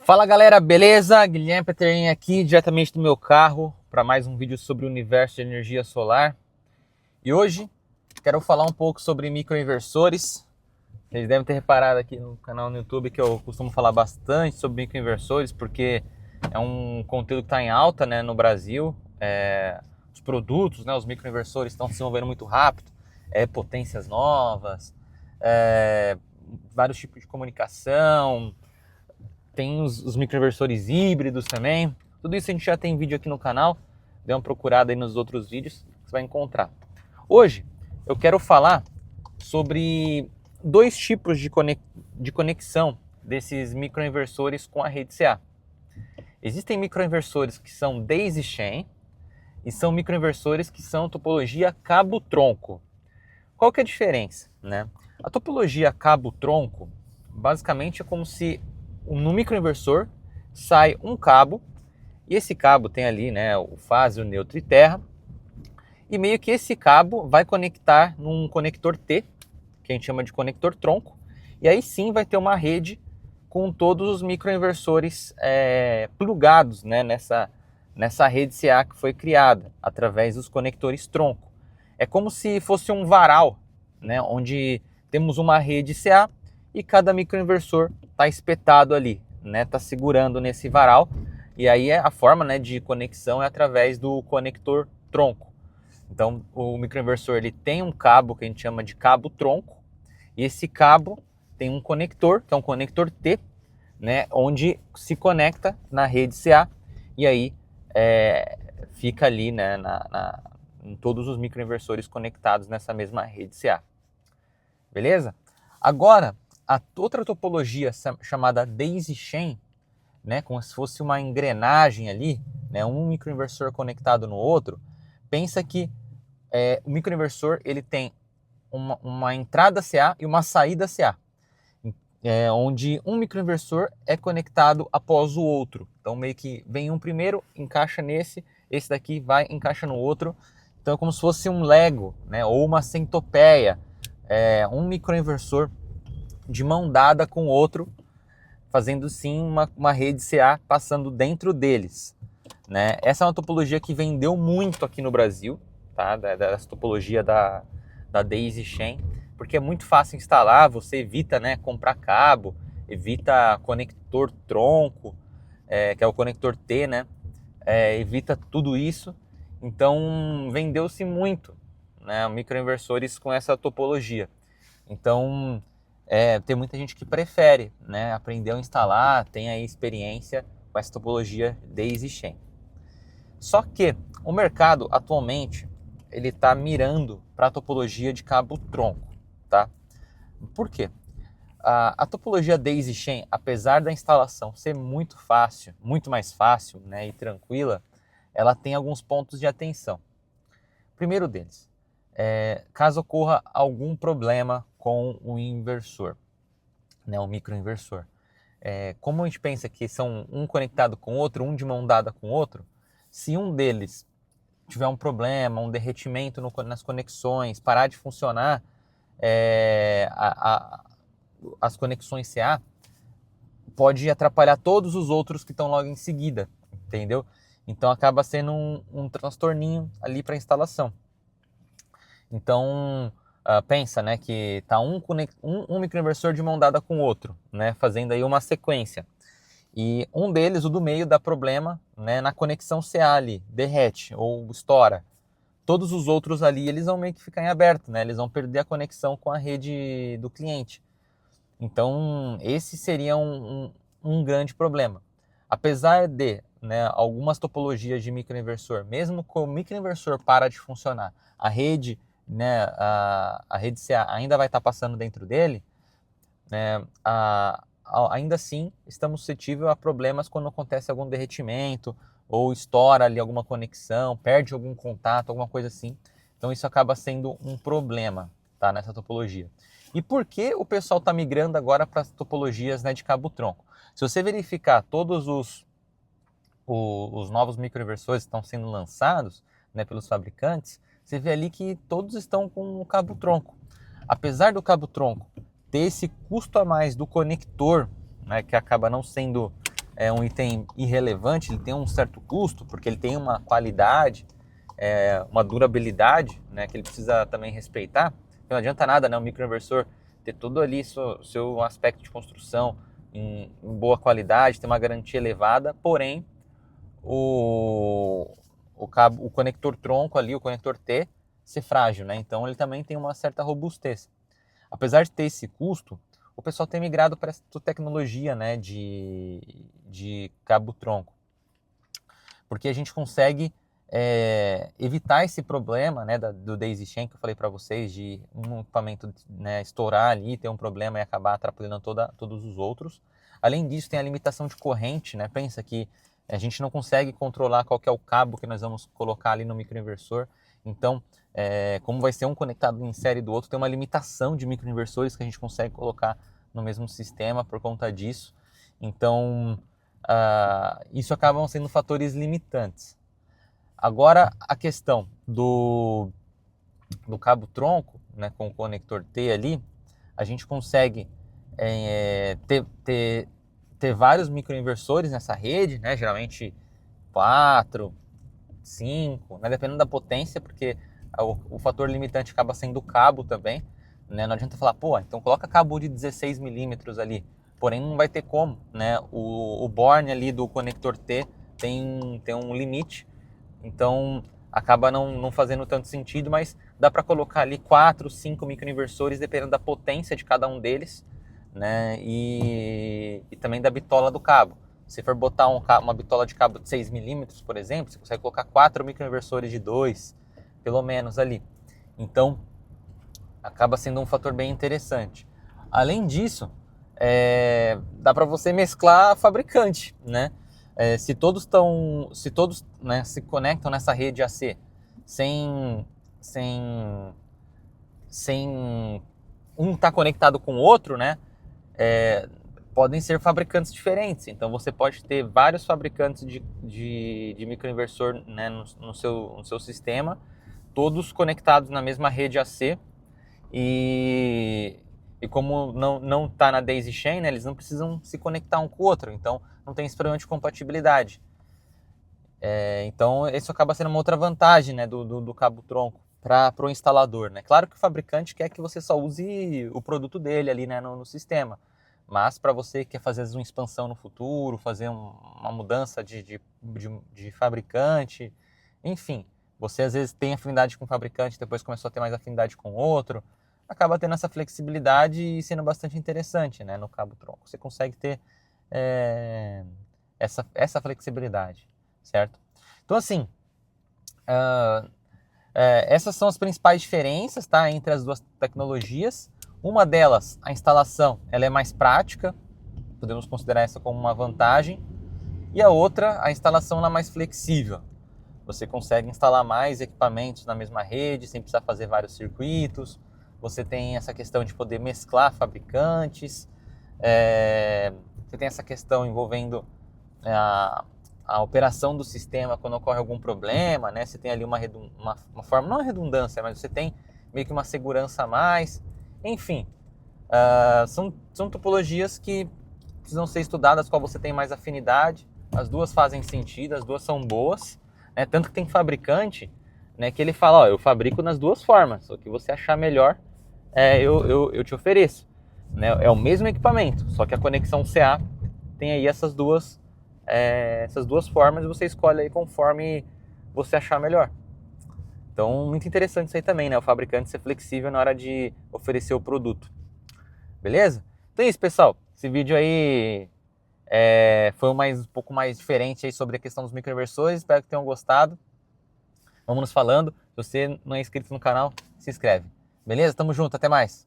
Fala galera, beleza? Guilherme Peterin aqui, diretamente do meu carro, para mais um vídeo sobre o universo de energia solar. E hoje quero falar um pouco sobre microinversores. Vocês devem ter reparado aqui no canal no YouTube que eu costumo falar bastante sobre microinversores, porque é um conteúdo que está em alta, né, no Brasil. Os produtos, né, os microinversores estão se desenvolvendo muito rápido, potências novas, vários tipos de comunicação. Tem os microinversores híbridos também. Tudo isso a gente já tem vídeo aqui no canal. Dê uma procurada aí nos outros vídeos que você vai encontrar. Hoje eu quero falar sobre dois tipos de conexão desses microinversores com a rede CA. Existem microinversores que são daisy chain e são microinversores que são topologia cabo-tronco. Qual que é a diferença, né? A topologia cabo-tronco basicamente é como se no microinversor sai um cabo, e esse cabo tem ali, né, o fase, o neutro e terra, e meio que esse cabo vai conectar num conector T, que a gente chama de conector tronco, e aí sim vai ter uma rede com todos os microinversores plugados, né, nessa rede CA que foi criada através dos conectores tronco. É como se fosse um varal, né, onde temos uma rede CA e cada microinversor está espetado ali, né? Está segurando nesse varal, e aí a forma, né, de conexão é através do conector tronco. Então o microinversor ele tem um cabo que a gente chama de cabo tronco, e esse cabo tem um conector, que é um conector T, né, onde se conecta na rede CA, e aí fica ali, né, em todos os microinversores conectados nessa mesma rede CA. Beleza? Agora, a outra topologia chamada daisy chain, né, como se fosse uma engrenagem ali, né, um microinversor conectado no outro. Pensa que o microinversor ele tem uma entrada CA e uma saída CA, onde um microinversor é conectado após o outro. Então meio que vem um primeiro, encaixa nesse, esse daqui vai, encaixa no outro. Então é como se fosse um Lego, né, ou uma centopeia, um microinversor de mão dada com outro, fazendo sim uma rede CA passando dentro deles, né? Essa é uma topologia que vendeu muito aqui no Brasil, tá? Dessa topologia da daisy chain, porque é muito fácil instalar, você evita, né, comprar cabo, evita conector tronco, que é o conector T, né? Evita tudo isso. Então vendeu-se muito, né, microinversores com essa topologia. Então tem muita gente que prefere, né, aprender a instalar, tem aí experiência com essa topologia daisy chain. Só que o mercado atualmente ele está mirando para a topologia de cabo tronco, tá? Por quê? A topologia daisy chain, apesar da instalação ser muito fácil, muito mais fácil, né, e tranquila, ela tem alguns pontos de atenção. Primeiro deles, caso ocorra algum problema com o inversor, né, o microinversor. Como a gente pensa que são um conectado com o outro, um de mão dada com o outro, se um deles tiver um problema, um derretimento nas conexões, parar de funcionar, as conexões CA, pode atrapalhar todos os outros que estão logo em seguida, entendeu? Então acaba sendo um transtorninho ali para a instalação. Então pensa, né, que tá um microinversor de mão dada com o outro, né, fazendo aí uma sequência. E um deles, o do meio, dá problema, né, na conexão CA ali, derrete ou estoura. Todos os outros ali, eles vão meio que ficar em aberto, né, eles vão perder a conexão com a rede do cliente. Então esse seria um grande problema. Apesar de, né, algumas topologias de microinversor, mesmo com o microinversor para de funcionar, a rede, né, a rede CA ainda vai estar passando dentro dele, né, ainda assim estamos suscetíveis a problemas quando acontece algum derretimento ou estoura ali alguma conexão, perde algum contato, alguma coisa assim. Então isso acaba sendo um problema, tá, nessa topologia. E por que o pessoal está migrando agora para as topologias, né, de cabo-tronco? Se você verificar todos os novos microinversores que estão sendo lançados, né, pelos fabricantes, você vê ali que todos estão com o cabo-tronco. Apesar do cabo-tronco ter esse custo a mais do conector, né, que acaba não sendo é um item irrelevante, ele tem um certo custo, porque ele tem uma qualidade, uma durabilidade, né, que ele precisa também respeitar. Não adianta nada, né, o microinversor ter todo ali seu aspecto de construção em boa qualidade, ter uma garantia elevada, porém o conector tronco ali, o conector T, ser frágil, né? Então ele também tem uma certa robustez. Apesar de ter esse custo, o pessoal tem migrado para essa tecnologia, né, de cabo tronco, porque a gente consegue evitar esse problema, né, do daisy chain que eu falei para vocês, de um equipamento, né, estourar ali, ter um problema e acabar atrapalhando todos os outros. Além disso, tem a limitação de corrente, né? Pensa que a gente não consegue controlar qual que é o cabo que nós vamos colocar ali no microinversor. Então, como vai ser um conectado em série do outro, tem uma limitação de microinversores que a gente consegue colocar no mesmo sistema por conta disso. Então, isso acabam sendo fatores limitantes. Agora, a questão do cabo tronco, né, com o conector T ali, a gente consegue ter vários microinversores nessa rede, né, geralmente 4, 5, né, dependendo da potência, porque o fator limitante acaba sendo o cabo também. Né, não adianta falar, pô, então coloca cabo de 16 milímetros ali, porém não vai ter como, né, o borne ali do conector T tem um limite, então acaba não fazendo tanto sentido, mas dá para colocar ali 4, 5 microinversores, dependendo da potência de cada um deles, né? E também da bitola do cabo. Se for botar uma bitola de cabo de 6 milímetros, por exemplo, você consegue colocar 4 microinversores de 2, pelo menos ali. Então, acaba sendo um fator bem interessante. Além disso, dá para você mesclar fabricante, né? Se todos né, se conectam nessa rede AC sem um estar conectado com o outro, né? Podem ser fabricantes diferentes. Então você pode ter vários fabricantes de microinversor, né, no seu sistema, todos conectados na mesma rede AC. E como não está na daisy chain, né, eles não precisam se conectar um com o outro, então não tem esse problema de compatibilidade. Então isso acaba sendo uma outra vantagem, né, do cabo tronco para o instalador, né? Claro que o fabricante quer que você só use o produto dele ali, né, no sistema, mas para você que quer fazer uma expansão no futuro, fazer uma mudança de fabricante, enfim, você às vezes tem afinidade com o fabricante, depois começou a ter mais afinidade com outro, acaba tendo essa flexibilidade e sendo bastante interessante, né, no cabo tronco. Você consegue ter essa flexibilidade, certo? Então, assim, essas são as principais diferenças, tá, entre as duas tecnologias. Uma delas, a instalação, ela é mais prática, podemos considerar essa como uma vantagem. E a outra, a instalação ela é mais flexível. Você consegue instalar mais equipamentos na mesma rede, sem precisar fazer vários circuitos. Você tem essa questão de poder mesclar fabricantes. Você tem essa questão envolvendo a operação do sistema quando ocorre algum problema, né? Você tem ali uma forma, não redundância, mas você tem meio que uma segurança a mais. Enfim, são topologias que precisam ser estudadas, qual você tem mais afinidade. As duas fazem sentido, as duas são boas, né? Tanto que tem fabricante, né, que ele fala, ó, eu fabrico nas duas formas, o que você achar melhor, eu te ofereço. Né? É o mesmo equipamento, só que a conexão CA tem aí essas duas formas e você escolhe aí conforme você achar melhor. Então, muito interessante isso aí também, né? O fabricante ser flexível na hora de oferecer o produto. Beleza? Então é isso, pessoal. Esse vídeo aí foi um pouco mais diferente aí sobre a questão dos microinversores. Espero que tenham gostado. Vamos nos falando. Se você não é inscrito no canal, se inscreve. Beleza? Tamo junto. Até mais.